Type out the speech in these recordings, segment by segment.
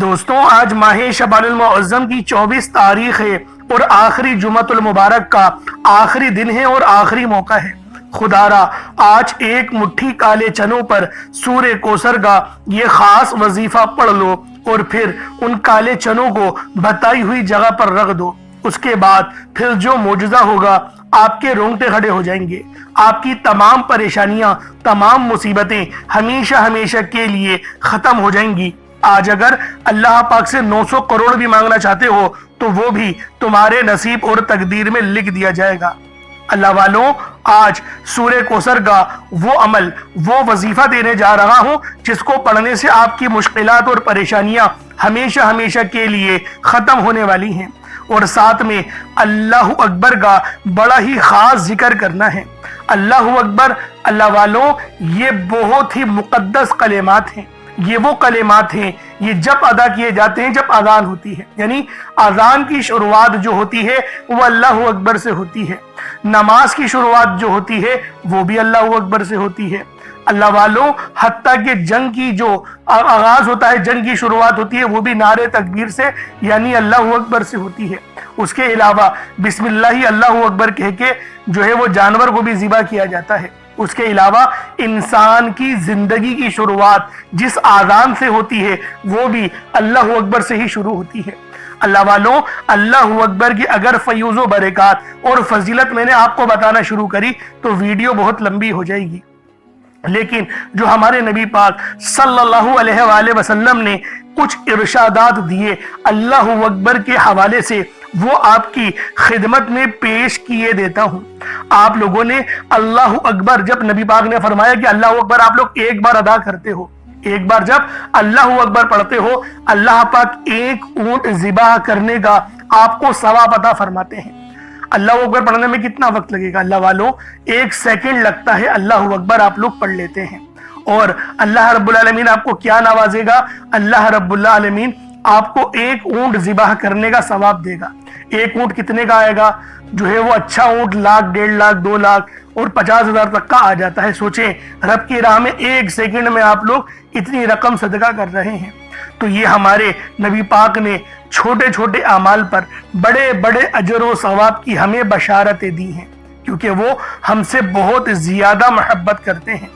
دوستوں آج ماہ شعبان المعظم کی 24 تاریخ ہے اور آخری جمعۃ المبارک کا آخری دن ہے اور آخری موقع ہے۔ خدا را آج ایک مٹھی کالے چنوں پر سورہ کوثر کا یہ خاص وظیفہ پڑھ لو اور پھر ان کالے چنوں کو بتائی ہوئی جگہ پر رکھ دو۔ اس کے بعد پھر جو معجزہ ہوگا آپ کے رونگٹے کھڑے ہو جائیں گے، آپ کی تمام پریشانیاں، تمام مصیبتیں ہمیشہ ہمیشہ کے لیے ختم ہو جائیں گی۔ آج اگر اللہ پاک سے 900 کروڑ بھی مانگنا چاہتے ہو تو وہ بھی تمہارے نصیب اور تقدیر میں لکھ دیا جائے گا۔ اللہ والوں، آج سورہ کوثر کا وہ عمل، وہ وظیفہ دینے جا رہا ہوں جس کو پڑھنے سے آپ کی مشکلات اور پریشانیاں ہمیشہ ہمیشہ کے لیے ختم ہونے والی ہیں، اور ساتھ میں اللہ اکبر کا بڑا ہی خاص ذکر کرنا ہے۔ اللہ اکبر اللہ والوں، یہ بہت ہی مقدس کلمات ہیں۔ یہ وہ کلمات ہیں، یہ جب ادا کیے جاتے ہیں جب اذان ہوتی ہے، یعنی اذان کی شروعات جو ہوتی ہے وہ اللہ اکبر سے ہوتی ہے، نماز کی شروعات جو ہوتی ہے وہ بھی اللہ اکبر سے ہوتی ہے۔ اللہ والوں، حتیٰ کہ جنگ کی جو آغاز ہوتا ہے، جنگ کی شروعات ہوتی ہے، وہ بھی نعرے تکبیر سے یعنی اللہ اکبر سے ہوتی ہے۔ اس کے علاوہ بسم اللہ اللہ اکبر کہہ کے جو ہے وہ جانور کو بھی ذبح کیا جاتا ہے۔ اس کے علاوہ انسان کی زندگی کی شروعات جس آذان سے ہوتی ہے وہ بھی اللہ اکبر سے ہی شروع ہوتی ہے۔ اللہ والوں، اللہ اکبر کی اگر فیوز و برکات اور فضیلت میں نے آپ کو بتانا شروع کری تو ویڈیو بہت لمبی ہو جائے گی، لیکن جو ہمارے نبی پاک صلی اللہ علیہ وآلہ وسلم نے کچھ ارشادات دیے اللہ اکبر کے حوالے سے، وہ آپ کی خدمت میں پیش کیے دیتا ہوں۔ آپ لوگوں نے اللہ اکبر، جب نبی پاک نے فرمایا کہ اللہ اکبر آپ لوگ ایک بار ادا کرتے ہو، ایک بار جب اللہ اکبر پڑھتے ہو، اللہ پاک ایک اونٹ ذبح کرنے کا آپ کو ثواب عطا فرماتے ہیں۔ اللہ اکبر پڑھنے میں کتنا وقت لگے گا؟ اللہ والوں، 1 سیکنڈ لگتا ہے، اللہ اکبر آپ لوگ پڑھ لیتے ہیں، اور اللہ رب العالمین آپ کو کیا نوازے گا؟ اللہ رب العالمین آپ کو ایک اونٹ ذبح کرنے کا ثواب دے گا۔ ایک اونٹ کتنے کا آئے گا؟ جو ہے وہ اچھا اونٹ 1,00,000، 1,50,000، 2,00,000 اور 50,000 تک کا آ جاتا ہے۔ سوچیں، رب کی راہ میں 1 سیکنڈ میں آپ لوگ اتنی رقم صدقہ کر رہے ہیں۔ تو یہ ہمارے نبی پاک نے چھوٹے چھوٹے اعمال پر بڑے بڑے اجر و ثواب کی ہمیں بشارتیں دی ہیں، کیونکہ وہ ہم سے بہت زیادہ محبت کرتے ہیں۔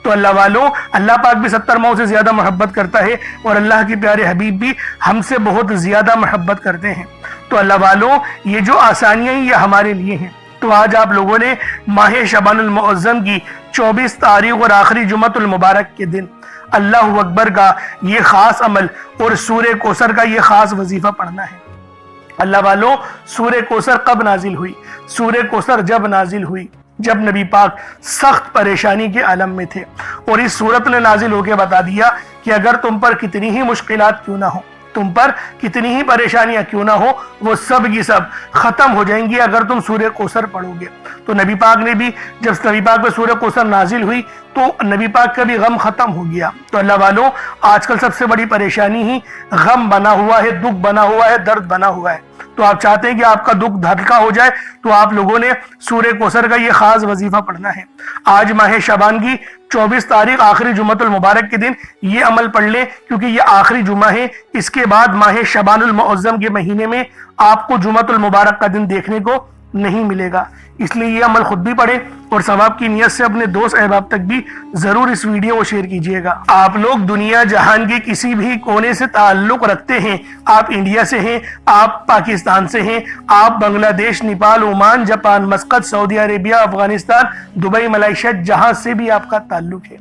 تو اللہ والوں، اللہ پاک بھی 70 ماؤں سے زیادہ محبت کرتا ہے، اور اللہ کے پیارے حبیب بھی ہم سے بہت زیادہ محبت کرتے ہیں۔ تو اللہ والوں، یہ جو آسانیاں یہ ہمارے لیے ہیں۔ تو آج آپ لوگوں نے ماہ شعبان المعظم کی 24 تاریخ اور آخری جمعۃ المبارک کے دن اللہ اکبر کا یہ خاص عمل اور سورہ کوثر کا یہ خاص وظیفہ پڑھنا ہے۔ اللہ والوں، سورہ کوثر کب نازل ہوئی؟ سورہ کوثر جب نازل ہوئی جب نبی پاک سخت پریشانی کے عالم میں تھے، اور اس سورت نے نازل ہو کے بتا دیا کہ اگر تم پر کتنی ہی مشکلات کیوں نہ ہو، تم پر کتنی ہی پریشانیاں کیوں نہ ہو، وہ سب کی سب ختم ہو جائیں گی اگر تم سورہ کوثر پڑھو گے۔ تو نبی پاک نے بھی، جب نبی پاک پہ سورہ کوثر نازل ہوئی تو نبی پاک کا بھی غم ختم ہو گیا۔ تو اللہ والوں، آج کل سب سے بڑی پریشانی ہی غم بنا ہوا ہے، دکھ بنا ہوا ہے، درد بنا ہوا ہے۔ تو آپ چاہتے ہیں کہ آپ کا دکھ ہلکا ہو جائے، تو آپ لوگوں نے سورہ کوثر کا یہ خاص وظیفہ پڑھنا ہے۔ آج ماہ شعبان کی 24 تاریخ آخری جمعۃ المبارک کے دن یہ عمل پڑھ لیں، کیونکہ یہ آخری جمعہ ہے۔ اس کے بعد ماہ شعبان المعظم کے مہینے میں آپ کو جمعۃ المبارک کا دن دیکھنے کو نہیں ملے گا، اس لیے یہ عمل خود بھی پڑھیں، اور ثواب کی نیت سے اپنے دوست احباب تک بھی ضرور اس ویڈیو کو شیئر کیجیے گا۔ آپ لوگ دنیا جہان کے کسی بھی کونے سے تعلق رکھتے ہیں، آپ انڈیا سے ہیں، آپ پاکستان سے ہیں، آپ بنگلہ دیش، نیپال، عمان، جاپان، مسقط، سعودی عربیہ، افغانستان، دبئی، ملائیشیا، جہاں سے بھی آپ کا تعلق ہے،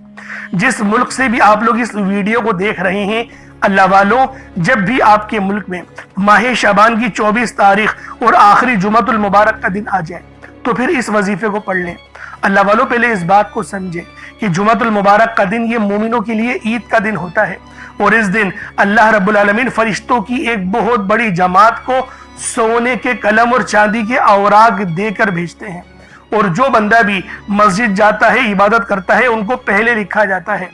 جس ملک سے بھی آپ لوگ اس ویڈیو کو دیکھ رہے ہیں، اللہ والوں، جب بھی آپ کے ملک میں ماہ شعبان کی 24 تاریخ اور آخری جمعۃ المبارک کا دن آ جائے تو پھر اس وظیفے کو پڑھ لیں۔ اللہ والوں، پہلے اس بات کو سمجھیں کہ جمعۃ المبارک کا دن یہ مومنوں کے لیے عید کا دن ہوتا ہے، اور اس دن اللہ رب العالمین فرشتوں کی ایک بہت بڑی جماعت کو سونے کے قلم اور چاندی کے اوراق دے کر بھیجتے ہیں، اور جو بندہ بھی مسجد جاتا ہے، عبادت کرتا ہے، ان کو پہلے لکھا جاتا ہے۔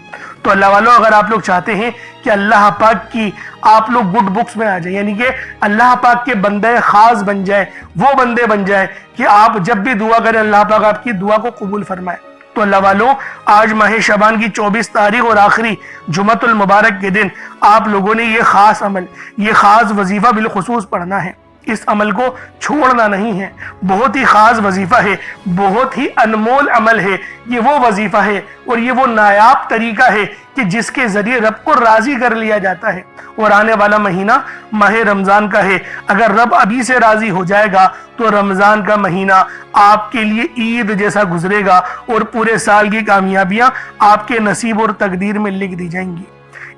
تو اللہ والوں، اگر آپ لوگ چاہتے ہیں کہ اللہ پاک کی آپ لوگ گڈ بکس میں آ جائیں، یعنی کہ اللہ پاک کے بندے خاص بن جائیں، وہ بندے بن جائیں کہ آپ جب بھی دعا کریں اللہ پاک آپ کی دعا کو قبول فرمائے، تو اللہ والوں، آج ماہ شعبان کی 24 تاریخ اور آخری جمعۃ المبارک کے دن آپ لوگوں نے یہ خاص عمل، یہ خاص وظیفہ بالخصوص پڑھنا ہے۔ اس عمل کو چھوڑنا نہیں ہے، بہت ہی خاص وظیفہ ہے، بہت ہی انمول عمل ہے۔ یہ وہ وظیفہ ہے اور یہ وہ نایاب طریقہ ہے کہ جس کے ذریعے رب کو راضی کر لیا جاتا ہے۔ اور آنے والا مہینہ ماہ رمضان کا ہے، اگر رب ابھی سے راضی ہو جائے گا تو رمضان کا مہینہ آپ کے لیے عید جیسا گزرے گا اور پورے سال کی کامیابیاں آپ کے نصیب اور تقدیر میں لکھ دی جائیں گی۔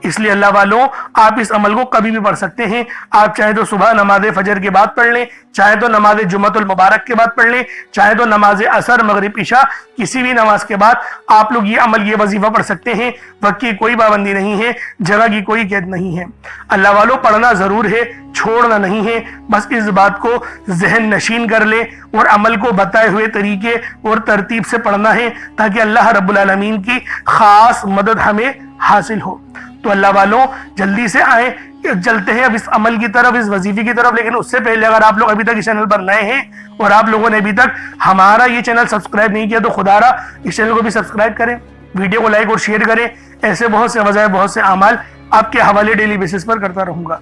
اس لیے اللہ والوں، آپ اس عمل کو کبھی بھی پڑھ سکتے ہیں۔ آپ چاہے تو صبح نماز فجر کے بعد پڑھ لیں، چاہے تو نماز جمعۃ المبارک کے بعد پڑھ لیں، چاہے تو نماز عصر مغرب عشاء کسی بھی نماز کے بعد آپ لوگ یہ عمل، یہ وظیفہ پڑھ سکتے ہیں۔ وقت کی کوئی پابندی نہیں ہے، جگہ کی کوئی قید نہیں ہے۔ اللہ والوں، پڑھنا ضرور ہے، چھوڑنا نہیں ہے۔ بس اس بات کو ذہن نشین کر لے اور عمل کو بتائے ہوئے طریقے اور ترتیب سے پڑھنا ہے تاکہ اللہ رب العالمین کی خاص مدد ہمیں حاصل ہو۔ تو اللہ والوں، جلدی سے آئیں، چلتے ہیں اب اس عمل کی طرف، اس وظیفے کی طرف۔ لیکن اس سے پہلے اگر آپ لوگ ابھی تک اس چینل پر نئے ہیں اور آپ لوگوں نے ابھی تک ہمارا یہ چینل سبسکرائب نہیں کیا تو خدا را اس چینل کو بھی سبسکرائب کریں، ویڈیو کو لائک اور شیئر کریں۔ ایسے بہت سے وظائف، بہت سے اعمال آپ کے حوالے ڈیلی بیسس پر کرتا رہوں گا۔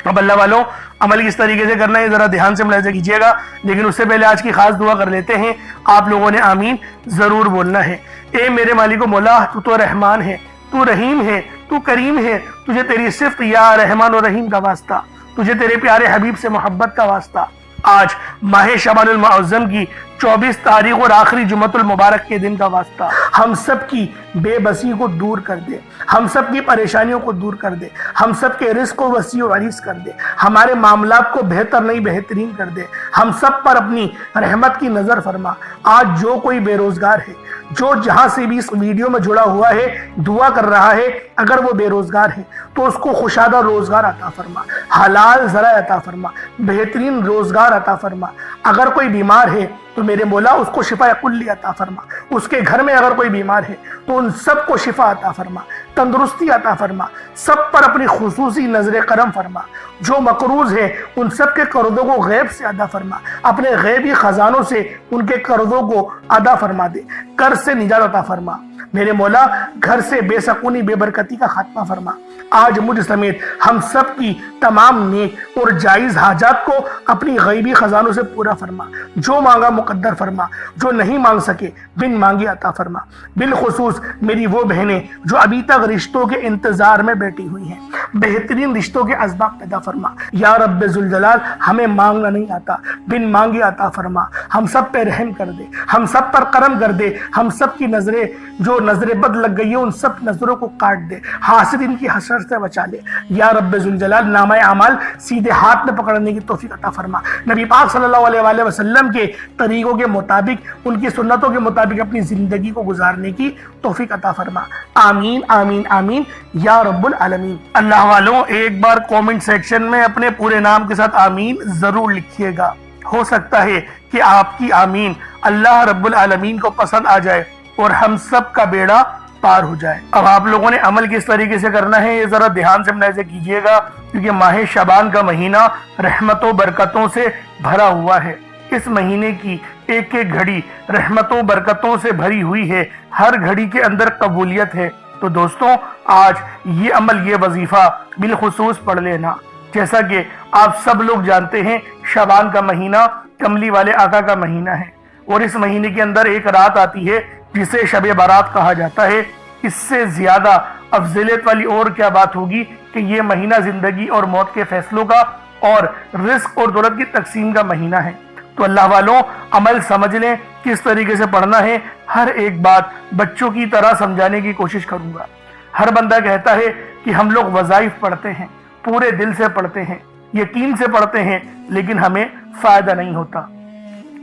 اب اللہ والوں، عمل کس طریقے سے کرنا ہے ذرا دھیان سے ملاحظہ کیجیے گا، لیکن اس سے پہلے آج کی خاص دعا کر لیتے ہیں۔ آپ لوگوں نے آمین ضرور بولنا ہے۔ اے میرے مالک و مولا، تو رحمان ہے، تو رحیم ہے، تو کریم ہے، تجھے تیری صفت یا رحمان و رحیم کا واسطہ، تجھے تیرے پیارے حبیب سے محبت کا واسطہ۔ آج ماہ شعبان المعظم کی 24 تاریخ اور آخری جمعۃ المبارک کے دن کا واسطہ، ہم سب کی بے بسی کو دور کر دے، ہم سب کی پریشانیوں کو دور کر دے، ہم سب کے رزق کو وسیع و عریض کر دے، ہمارے معاملات کو بہتر نہیں بہترین کر دے، ہم سب پر اپنی رحمت کی نظر فرما۔ آج جو کوئی بے روزگار ہے، جو جہاں سے بھی اس ویڈیو میں جڑا ہوا ہے، دعا کر رہا ہے، اگر وہ بے روزگار ہے تو اس کو خوشادہ روزگار عطا فرما، حلال ذرائع عطا فرما، بہترین روزگار عطا فرما۔ اگر کوئی بیمار ہے تو میرے مولا اس کو شفا کلی عطا فرما۔ اس کے گھر میں اگر کوئی بیمار ہے تو ان سب کو شفا عطا فرما، تندرستی عطا فرما، سب پر اپنی خصوصی نظر کرم فرما۔ جو مقروض ہے ان سب کے قرضوں کو غیب سے ادا فرما، اپنے غیبی خزانوں سے ان کے قرضوں کو ادا فرما دے، قرض سے نجات عطا فرما۔ میرے مولا، گھر سے بے سکونی، بے برکتی کا خاتمہ فرما۔ آج مجھ سمیت ہم سب کی تمام نیک اور جائز حاجات کو اپنی غیبی خزانوں سے پورا فرما۔ جو مانگا مقدر فرما، جو نہیں مانگ سکے بن مانگے عطا فرما۔ بالخصوص میری وہ بہنیں جو ابھی تک رشتوں کے انتظار میں بیٹھی ہوئی ہیں، بہترین رشتوں کے اسباب پیدا فرما۔ یا رب ذوالجلال، ہمیں مانگنا نہیں آتا، بن مانگے عطا فرما۔ ہم سب پہ رحم کر دے، ہم سب پر کرم کر دے، ہم سب کی نظریں جو نظر بد لگ گئی ہیں ان سب نظروں کو کاٹ دے، حاسدین کی حسد سے بچا لے۔ یا رب ذوالجلال، نامہ اعمال سیدھے ہاتھ میں پکڑنے کی توفیق عطا فرما۔ نبی پاک صلی اللہ علیہ وآلہ وسلم کے طریقوں کے مطابق، ان کی سنتوں کے مطابق اپنی زندگی کو گزارنے کی توفیق عطا فرما۔ آمین آمین آمین یا رب العالمین۔ اللہ والوں، ایک بار کومنٹ سیکشن میں اپنے پورے نام کے ساتھ آمین ضرور لکھیے گا۔ ہو سکتا ہے کہ آپ کی آمین اللہ رب العالمین کو پسند آ جائے اور ہم سب کا بیڑا پار ہو جائے۔ اب آپ لوگوں نے عمل کس طریقے سے کرنا ہے یہ ذرا دھیان سے ملاحظہ کیجیے گا، کیونکہ ماہ شعبان کا مہینہ رحمتوں برکتوں سے بھرا ہوا ہے۔ اس مہینے کی ایک ایک گھڑی رحمتوں برکتوں سے بھری ہوئی ہے، ہر گھڑی کے اندر قبولیت ہے۔ تو دوستوں، آج یہ عمل، یہ وظیفہ بالخصوص پڑھ لینا۔ جیسا کہ آپ سب لوگ جانتے ہیں، شعبان کا مہینہ کملی والے آقا کا مہینہ ہے، اور اس مہینے کے اندر ایک رات آتی ہے جسے شب برات کہا جاتا ہے۔ اس سے زیادہ افضلیت والی اور کیا بات ہوگی کہ یہ مہینہ زندگی اور موت کے فیصلوں کا اور رزق اور دولت کی تقسیم کا مہینہ ہے۔ تو اللہ والوں، عمل سمجھ لیں کس طریقے سے پڑھنا ہے۔ ہر ایک بات بچوں کی طرح سمجھانے کی کوشش کروں گا۔ ہر بندہ کہتا ہے کہ ہم لوگ وظائف پڑھتے ہیں، پورے دل سے پڑھتے ہیں، یقین سے پڑھتے ہیں، لیکن ہمیں فائدہ نہیں ہوتا۔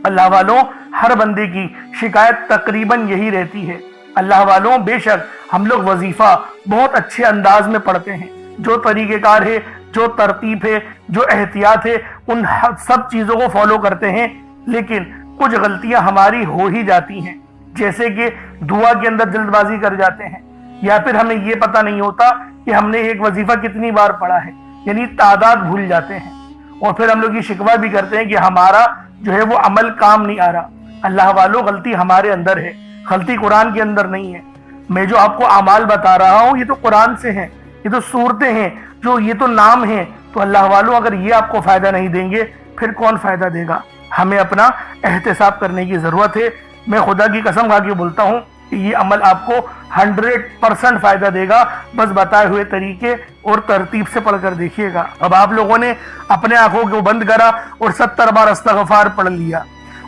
اللہ والوں، ہر بندے کی شکایت تقریباً یہی رہتی ہے۔ اللہ والوں، بے شک ہم لوگ وظیفہ بہت اچھے انداز میں پڑھتے ہیں، جو طریقہ کار ہے، جو ترتیب ہے، جو احتیاط ہے، ان سب چیزوں کو فالو کرتے ہیں، لیکن کچھ غلطیاں ہماری ہو ہی جاتی ہیں، جیسے کہ دعا کے اندر جلد بازی کر جاتے ہیں، یا پھر ہمیں یہ پتہ نہیں ہوتا کہ ہم نے ایک وظیفہ کتنی بار پڑھا ہے، یعنی تعداد بھول جاتے ہیں، اور پھر ہم لوگ یہ شکوہ بھی کرتے ہیں کہ ہمارا جو ہے وہ عمل کام نہیں آ رہا۔ اللہ والوں، غلطی ہمارے اندر ہے، غلطی قرآن کے اندر نہیں ہے۔ میں جو آپ کو اعمال بتا رہا ہوں یہ تو قرآن سے ہیں، یہ تو صورتیں ہیں، جو یہ تو نام ہیں۔ تو اللہ والوں اگر یہ آپ کو فائدہ نہیں دیں گے پھر کون فائدہ دے گا؟ ہمیں اپنا احتساب کرنے کی ضرورت ہے۔ میں خدا کی قسم کھا کے بولتا ہوں کہ یہ عمل آپ کو 100% فائدہ دے گا، بس بتائے ہوئے طریقے اور ترتیب سے پڑھ کر دیکھیے گا۔ اب آپ لوگوں نے اپنے آنکھوں کو بند کرا اور 70 بار استغفار پڑھ لیا،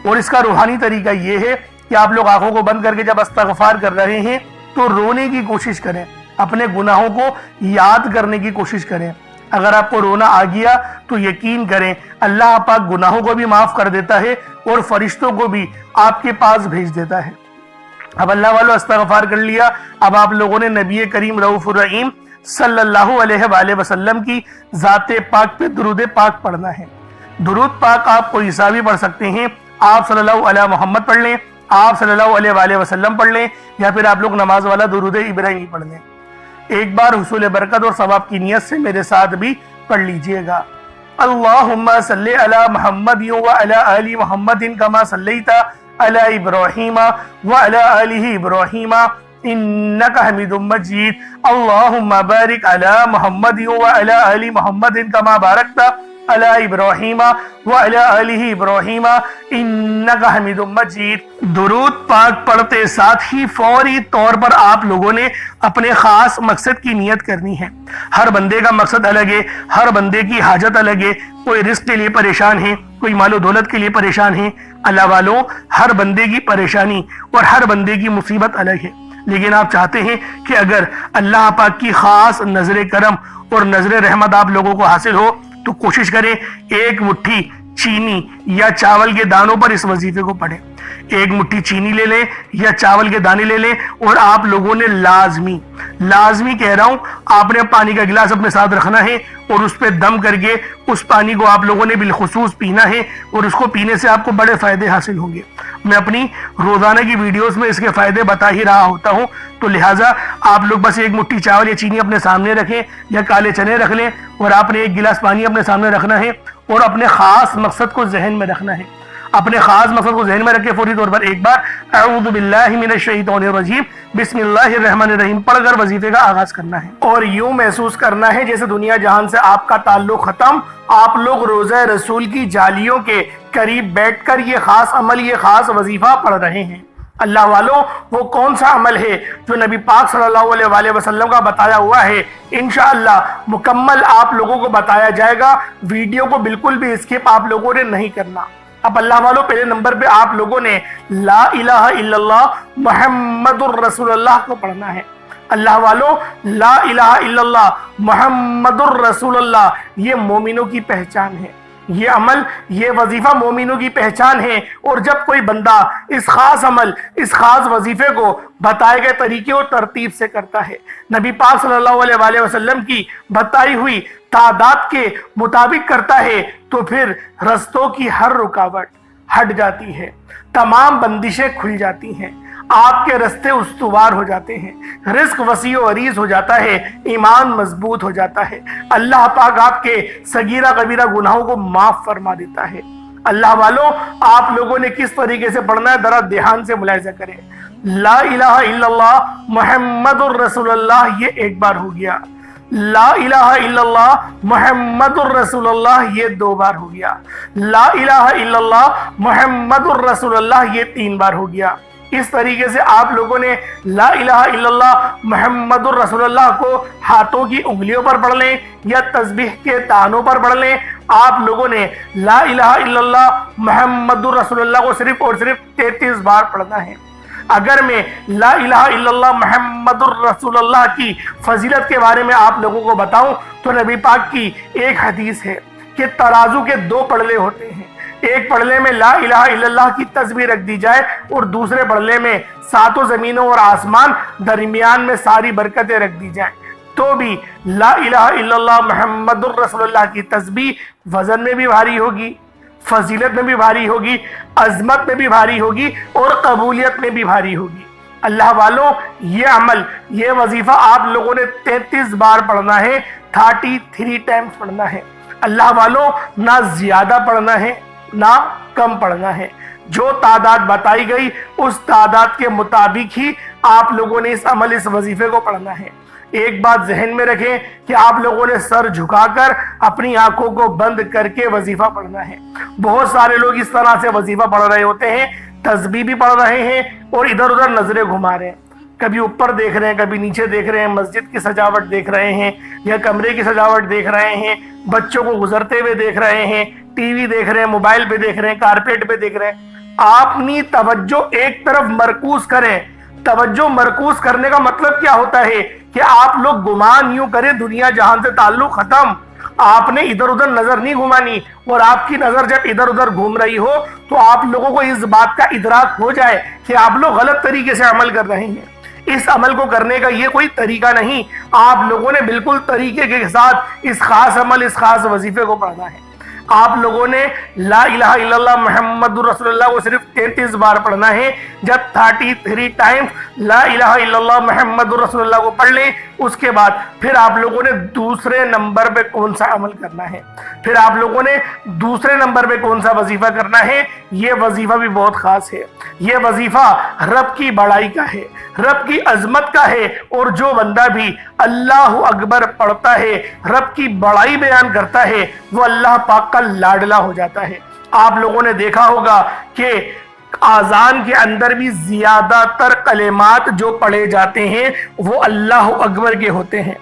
اور اس کا روحانی طریقہ یہ ہے کہ آپ لوگ آنکھوں کو بند کر کے جب استغفار کر رہے ہیں تو رونے کی کوشش کریں، اپنے گناہوں کو یاد کرنے کی کوشش کریں۔ اگر آپ کو رونا آ گیا تو یقین کریں اللہ پاک گناہوں کو بھی معاف کر دیتا ہے اور فرشتوں کو بھی آپ کے پاس بھیج دیتا ہے۔ اب اللہ والو استغفار کر لیا، اب آپ لوگوں نے نبی کریم رؤوف الرحیم صلی اللہ علیہ وآلہ وسلم کی ذات پاک پہ درود پاک پڑھنا ہے۔ درود پاک آپ کوئی سا بھی پڑھ سکتے ہیں، آپ صلی اللہ علیہ محمد پڑھ لیں، آپ صلی اللہ علیہ وآلہ وسلم پڑھ لیں، یا پھر آپ لوگ نماز والا درود ابراہیمی پڑھ لیں۔ ایک بار حصول برکت اور ثواب کی نیت سے میرے ساتھ بھی پڑھ لیجئے گا۔ اللہم صلی علی محمد وعلی آل محمد کما صلیت علی ابراہیم وعلی آل ابراہیم انک حمید مجید۔ اللہم بارک علی محمد وعلی آل محمد کما بارکت علی ابراہیم وعلی آل ابراہیم انک حمید مجید۔ درود پاک پڑھتے ساتھ ہی فوری طور پر آپ لوگوں نے اپنے خاص مقصد کی نیت کرنی ہے۔ ہر بندے کا مقصد الگ ہے، ہر بندے کی حاجت الگ ہے، کوئی رزق کے لیے پریشان ہے، کوئی مال و دولت کے لیے پریشان ہے۔ اللہ والوں ہر بندے کی پریشانی اور ہر بندے کی مصیبت الگ ہے، لیکن آپ چاہتے ہیں کہ اگر اللہ پاک کی خاص نظر کرم اور نظر رحمت آپ لوگوں کو حاصل ہو تو کوشش کریں ایک مٹھی چینی یا چاول کے دانوں پر اس وظیفے کو پڑھیں۔ ایک مٹھی چینی لے لیں یا چاول کے دانے لے لیں، اور آپ لوگوں نے لازمی کہہ رہا ہوں، آپ نے پانی کا گلاس اپنے ساتھ رکھنا ہے اور اس پہ دم کر کے اس پانی کو آپ لوگوں نے بالخصوص پینا ہے، اور اس کو پینے سے آپ کو بڑے فائدے حاصل ہوں گے۔ میں اپنی روزانہ کی ویڈیوز میں اس کے فائدے بتا ہی رہا ہوتا ہوں، تو لہٰذا آپ لوگ بس ایک مٹھی چاول یا چینی اپنے سامنے رکھیں یا کالے چنے رکھ لیں، اور آپ نے ایک گلاس پانی اپنے سامنے رکھنا ہے اور اپنے خاص مقصد کو ذہن میں رکھنا ہے۔ اپنے خاص مقصد کو ذہن میں رکھ کے فوری طور پر ایک بار اعوذ باللہ من الشیطان الرجیم بسم اللہ الرحمن الرحیم پڑھ کر وظیفے کا آغاز کرنا ہے، اور یوں محسوس کرنا ہے جیسے دنیا جہان سے آپ کا تعلق ختم، آپ لوگ روزہ رسول کی جالیوں کے قریب بیٹھ کر یہ خاص عمل، یہ خاص وظیفہ پڑھ رہے ہیں۔ اللہ والوں وہ کون سا عمل ہے جو نبی پاک صلی اللہ علیہ وآلہ وسلم کا بتایا ہوا ہے؟ انشاءاللہ مکمل آپ لوگوں کو بتایا جائے گا، ویڈیو کو بالکل بھی اسکپ آپ لوگوں نے نہیں کرنا۔ اب اللہ والوں پہلے نمبر پہ آپ لوگوں نے لا الہ الا اللہ محمد الرسول اللہ کو پڑھنا ہے۔ اللہ والوں لا الہ الا اللہ محمد الرسول اللہ یہ مومنوں کی پہچان ہے، یہ عمل، یہ وظیفہ مومنوں کی پہچان ہے، اور جب کوئی بندہ اس خاص عمل، اس خاص وظیفے کو بتائے گئے طریقے اور ترتیب سے کرتا ہے، نبی پاک صلی اللہ علیہ وآلہ وسلم کی بتائی ہوئی تعداد کے مطابق کرتا ہے، تو پھر رستوں کی ہر رکاوٹ ہٹ جاتی ہے، تمام بندشیں کھل جاتی ہیں، آپ کے رستے استوار ہو جاتے ہیں، رزق وسیع و عریض ہو جاتا ہے، ایمان مضبوط ہو جاتا ہے، اللہ پاک آپ کے صغیرہ کبیرہ گناہوں کو معاف فرما دیتا ہے۔ اللہ والوں آپ لوگوں نے کس طریقے سے پڑھنا ہے ذرا دھیان سے ملاحظہ کریں۔ لا الہ الا اللہ محمد الرسول اللہ یہ ایک بار ہو گیا، لا الہ الا اللہ محمد الرسول اللہ یہ 2 بار ہو گیا، لا الہ الا اللہ محمد الرسول اللہ یہ 3 بار ہو گیا۔ اس طریقے سے آپ لوگوں نے لا الہ الا اللہ محمد الرسول اللہ کو ہاتھوں کی انگلیوں پر پڑھ لیں یا تسبیح کے تانوں پر پڑھ لیں، آپ لوگوں نے لا الہ الا اللہ محمد الرسول اللہ کو صرف اور صرف 33 بار پڑھنا ہے۔ اگر میں لا الہ الا اللہ محمد الرسول اللہ کی فضیلت کے بارے میں آپ لوگوں کو بتاؤں تو نبی پاک کی ایک حدیث ہے کہ ترازو کے 2 پڑلے ہوتے ہیں، ایک پڑلے میں لا الہ الا اللہ کی تسبیح رکھ دی جائے اور دوسرے پڑلے میں 7 زمینوں اور آسمان درمیان میں ساری برکتیں رکھ دی جائیں، تو بھی لا الہ الا اللہ محمد الرسول اللہ کی تسبیح وزن میں بھی بھاری ہوگی، فضیلت میں بھی بھاری ہوگی، عظمت میں بھی بھاری ہوگی اور قبولیت میں بھی بھاری ہوگی۔ اللہ والوں یہ عمل، یہ وظیفہ آپ لوگوں نے 33 بار پڑھنا ہے، 33 ٹائمز پڑھنا ہے۔ اللہ والوں نہ زیادہ پڑھنا ہے نہ کم پڑھنا ہے، جو تعداد بتائی گئی اس تعداد کے مطابق ہی آپ لوگوں نے اس وظیفے کو پڑھنا ہے۔ ایک بات ذہن میں رکھیں کہ آپ لوگوں نے سر جھکا کر اپنی آنکھوں کو بند کر کے وظیفہ پڑھنا ہے۔ بہت سارے لوگ اس طرح سے وظیفہ پڑھ رہے ہوتے ہیں، تسبیح بھی پڑھ رہے ہیں اور ادھر ادھر نظریں گھما رہے ہیں، کبھی اوپر دیکھ رہے ہیں، کبھی نیچے دیکھ رہے ہیں، مسجد کی سجاوٹ دیکھ رہے ہیں یا کمرے کی سجاوٹ دیکھ رہے ہیں، بچوں کو گزرتے ہوئے دیکھ رہے ہیں، ٹی وی دیکھ رہے ہیں، موبائل پہ دیکھ رہے ہیں، کارپیٹ پہ دیکھ رہے ہیں۔ آپ اپنی توجہ ایک طرف مرکوز کریں۔ توجہ مرکوز کرنے کا مطلب کیا ہوتا ہے کہ آپ لوگ گمان یوں کریں دنیا جہان سے تعلق ختم، آپ نے ادھر ادھر نظر نہیں گھمانی، اور آپ کی نظر جب ادھر ادھر گھوم رہی ہو تو آپ لوگوں کو اس بات کا ادراک ہو جائے کہ آپ لوگ غلط طریقے سے عمل کر رہے ہیں۔ اس عمل کو کرنے کا یہ کوئی طریقہ نہیں، آپ لوگوں نے بالکل طریقے کے ساتھ اس خاص عمل، اس خاص وظیفے کو پڑھنا ہے۔ آپ لوگوں نے لا الہ الا اللہ محمد رسول اللہ کو صرف 33 بار پڑھنا ہے۔ جب 33 ٹائمز لا الہ الا اللہ محمد رسول اللہ کو پڑھ لیں، اس کے بعد پھر آپ لوگوں نے دوسرے نمبر پہ کون سا عمل کرنا ہے، پھر آپ لوگوں نے دوسرے نمبر پہ کون سا وظیفہ کرنا ہے۔ یہ وظیفہ بھی بہت خاص ہے، یہ وظیفہ رب کی بڑائی کا ہے، رب کی عظمت کا ہے، اور جو بندہ بھی اللہ اکبر پڑھتا ہے، رب کی بڑائی بیان کرتا ہے، وہ اللہ پاک کا لاڈلا ہو جاتا ہے۔ آپ لوگوں نے دیکھا ہوگا کہ آذان کے اندر بھی زیادہ تر کلمات جو پڑھے جاتے ہیں وہ اللہ اکبر کے ہوتے ہیں۔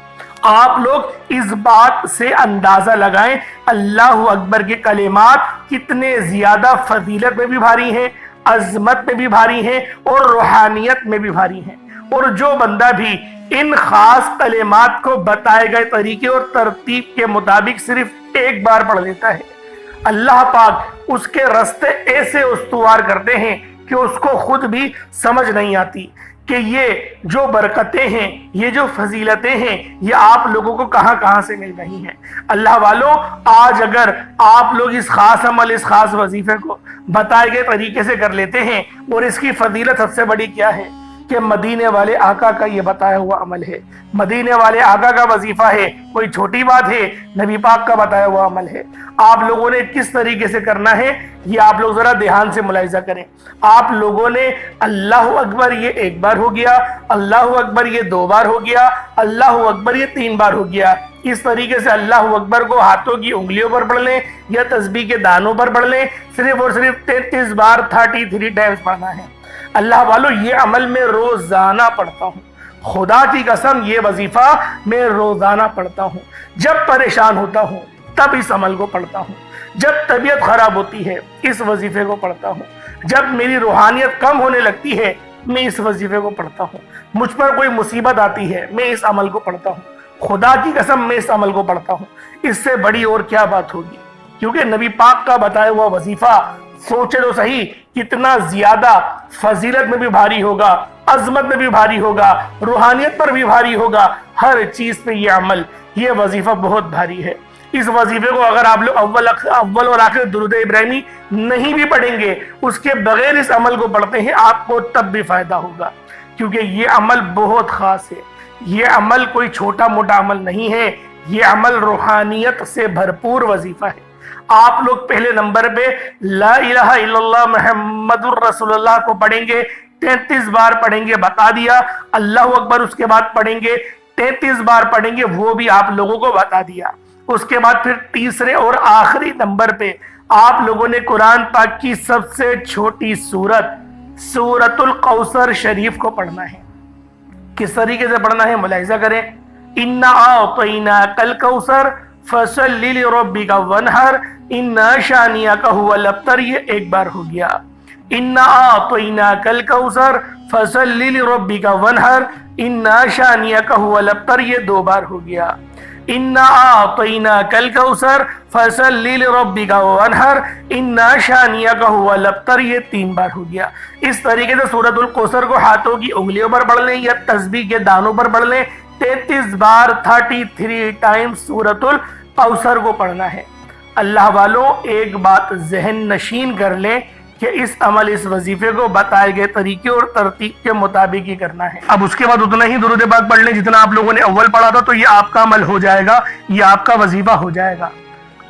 آپ لوگ اس بات سے اندازہ لگائیں اللہ اکبر کے کلمات کتنے زیادہ فضیلت میں بھی بھاری ہیں، عظمت میں بھی بھاری ہیں اور روحانیت میں بھی بھاری ہیں۔ اور جو بندہ بھی ان خاص کلمات کو بتائے گئے طریقے اور ترتیب کے مطابق صرف ایک بار پڑھ لیتا ہے، اللہ پاک اس کے راستے ایسے استوار کرتے ہیں کہ اس کو خود بھی سمجھ نہیں آتی کہ یہ جو برکتیں ہیں، یہ جو فضیلتیں ہیں، یہ آپ لوگوں کو کہاں کہاں سے مل رہی ہیں۔ اللہ والوں، آج اگر آپ لوگ اس خاص عمل، اس خاص وظیفے کو بتائے گئے طریقے سے کر لیتے ہیں، اور اس کی فضیلت سب سے بڑی کیا ہے کہ مدینے والے آقا کا یہ بتایا ہوا عمل ہے، مدینے والے آقا کا وظیفہ ہے، کوئی چھوٹی بات ہے، نبی پاک کا بتایا ہوا عمل ہے۔ آپ لوگوں نے کس طریقے سے کرنا ہے یہ آپ لوگ ذرا دھیان سے ملاحظہ کریں۔ آپ لوگوں نے اللہ اکبر یہ ایک بار ہو گیا، اللہ اکبر یہ 2 بار ہو گیا، اللہ اکبر یہ 3 بار ہو گیا۔ اس طریقے سے اللہ اکبر کو ہاتھوں کی انگلیوں پر پڑھ لیں یا تسبیح کے دانوں پر پڑھ لیں، صرف اور صرف 33 بار 33 ٹائمز پڑھنا ہے۔ اللہ والو، یہ عمل میں روزانہ پڑھتا ہوں، خدا کی قسم یہ وظیفہ میں روزانہ پڑھتا ہوں۔ جب پریشان ہوتا ہوں تب اس عمل کو پڑھتا ہوں، جب طبیعت خراب ہوتی ہے اس وظیفے کو پڑھتا ہوں، جب میری روحانیت کم ہونے لگتی ہے میں اس وظیفے کو پڑھتا ہوں، مجھ پر کوئی مصیبت آتی ہے میں اس عمل کو پڑھتا ہوں، خدا کی قسم میں اس عمل کو پڑھتا ہوں۔ اس سے بڑی اور کیا بات ہوگی، کیونکہ نبی پاک کا بتایا ہوا وظیفہ سوچے تو صحیح کتنا زیادہ فضیلت میں بھی بھاری ہوگا، عظمت میں بھی بھاری ہوگا، روحانیت پر بھی بھاری ہوگا، ہر چیز پہ یہ عمل، یہ وظیفہ بہت بھاری ہے۔ اس وظیفے کو اگر آپ لوگ اول اور آخر درود ابراہیمی نہیں بھی پڑھیں گے، اس کے بغیر اس عمل کو پڑھتے ہیں، آپ کو تب بھی فائدہ ہوگا، کیونکہ یہ عمل بہت خاص ہے۔ یہ عمل کوئی چھوٹا موٹا عمل نہیں ہے، یہ عمل روحانیت سے بھرپور وظیفہ ہے۔ آپ لوگ پہلے نمبر پہ لا الہ الا اللہ محمد الرسول اللہ کو پڑھیں گے، 33 بار پڑھیں گے، بتا دیا۔ اللہ اکبر اس کے بعد پڑھیں گے، 33 بار پڑھیں گے، وہ بھی آپ لوگوں کو بتا دیا۔ اس کے بعد پھر تیسرے اور آخری نمبر پہ آپ لوگوں نے قرآن پاک کی سب سے چھوٹی سورۃ الکوثر شریف کو پڑھنا ہے۔ کس طریقے سے پڑھنا ہے ملاحظہ کریں۔ اِنَّا أَعْطَيْنَاكَ الْكَوْثَرَ فَصَلِّ لِرَبِّكَ وَانْحَرْ إِنَّ شَانِئَكَ هُوَ الْأَبْتَرُ یہ ایک بار ہو گیا۔ اِنَّا أَعْطَيْنَاكَ الْكَوْثَرَ فَصَلِّ لِرَبِّكَ وَانْحَرْ إِنَّ شَانِئَكَ هُوَ الْأَبْتَرُ یہ 2 بار ہو گیا۔ اِنَّا أَعْطَيْنَاكَ الْكَوْثَرَ فَصَلِّ لِرَبِّكَ وَانْحَرْ إِنَّ شَانِئَكَ هُوَ الْأَبْتَرُ یہ 3 بار ہو گیا۔ اس طریقے سے سورۃ الکوثر کو ہاتھوں کی انگلیوں پر پڑھ لیں یا تسبیح کے دانوں پر پڑھ لیں، 33 بار 33 ٹائم سورۃ الکوثر کو پڑھنا ہے۔ اللہ والوں، ایک بات ذہن نشین کر لیں کہ اس عمل، اس وظیفے کو بتائے گئے طریقے اور ترتیب کے مطابق ہی کرنا ہے۔ اب اس کے بعد اتنا ہی درود پاک پڑھ لیں جتنا آپ لوگوں نے اول پڑھا تھا، تو یہ آپ کا عمل ہو جائے گا، یہ آپ کا وظیفہ ہو جائے گا۔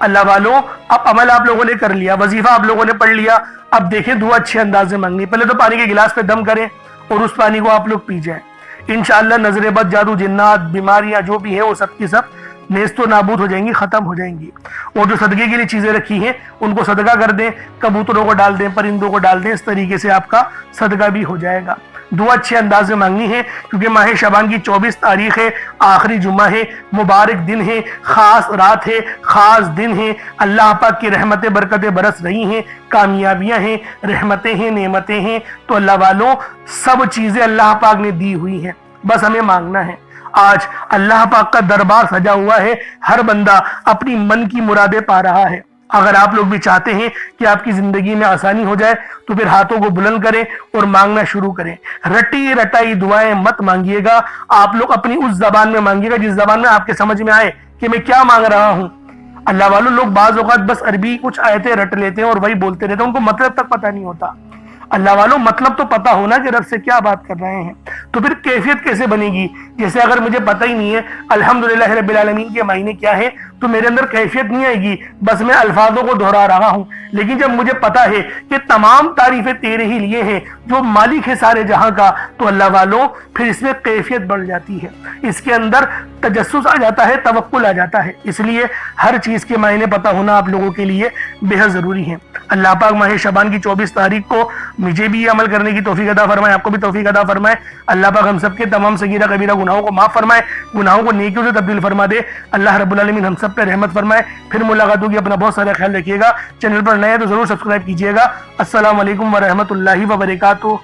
اللہ والوں اب عمل آپ لوگوں نے کر لیا, وظیفہ آپ لوگوں نے پڑھ لیا, اب دیکھیں دعا اچھے انداز سے مانگنی. پہلے تو پانی کے گلاس پہ دم کریں اور اس پانی کو آپ لوگ پی جائیں. انشاءاللہ نظر بد, جادو, جنات, بیماریاں جو بھی ہیں وہ سب کی سب نیست و نابود ہو جائیں گی, ختم ہو جائیں گی. اور جو صدقے کے لیے چیزیں رکھی ہیں ان کو صدقہ کر دیں, کبوتروں کو ڈال دیں, پرندوں کو ڈال دیں, اس طریقے سے آپ کا صدقہ بھی ہو جائے گا. دعا اچھے انداز میں مانگنی ہے کیونکہ ماہ شعبان کی 24 تاریخ ہے, آخری جمعہ ہے, مبارک دن ہے, خاص رات ہے, خاص دن ہے. اللہ پاک کی رحمتیں برکتیں برس رہی ہیں, کامیابیاں ہیں, رحمتیں ہیں, نعمتیں ہیں. تو اللہ والوں سب چیزیں اللہ پاک نے دی ہوئی ہیں, بس ہمیں مانگنا ہے. آج اللہ پاک کا دربار سجا ہوا ہے, ہر بندہ اپنی من کی مرادیں پا رہا ہے. اگر آپ لوگ بھی چاہتے ہیں کہ آپ کی زندگی میں آسانی ہو جائے تو پھر ہاتھوں کو بلند کریں اور مانگنا شروع کریں. رٹی رٹائی دعائیں مت مانگیے گا, آپ لوگ اپنی اس زبان میں مانگیے گا جس زبان میں آپ کے سمجھ میں آئے کہ میں کیا مانگ رہا ہوں. اللہ والوں لوگ بعض اوقات بس عربی کچھ آیتیں رٹ لیتے ہیں اور وہی بولتے رہتے ہیں, ان کو مطلب تک پتہ نہیں ہوتا. اللہ والوں مطلب تو پتہ ہونا کہ رب سے کیا بات کر رہے ہیں, تو پھر کیفیت کیسے بنے گی. جیسے اگر مجھے پتہ ہی نہیں ہے الحمدللہ رب العالمین کے معنی کیا ہے تو میرے اندر کیفیت نہیں آئے گی, بس میں الفاظوں کو دہرا رہا ہوں. لیکن جب مجھے پتہ ہے کہ تمام تعریفیں تیرے ہی لیے ہیں جو مالک ہے سارے جہاں کا, تو اللہ والوں پھر اس میں کیفیت بڑھ جاتی ہے, اس کے اندر تجسس آ جاتا ہے, توکل آ جاتا ہے. اس لیے ہر چیز کے معنی پتہ ہونا آپ لوگوں کے لیے بے حد ضروری ہے. اللہ پاک ماہ شعبان کی 24 تاریخ کو مجھے بھی یہ عمل کرنے کی توفیق عطا فرمائے, آپ کو بھی توفیق عطا فرمائے. اللہ پاک ہم سب کے تمام صغیرہ کبیرہ گناہوں کو معاف فرمائے, گناہوں کو نیکیوں سے تبدیل فرما دے. اللہ رب العالمین ہم سب پہ رحمت فرمائے. پھر ملاقات ہوگی, اپنا بہت سارا خیال رکھیے گا. چینل پر نئے تو ضرور سبسکرائب کیجیے گا. السلام علیکم ورحمۃ اللہ وبرکاتہ.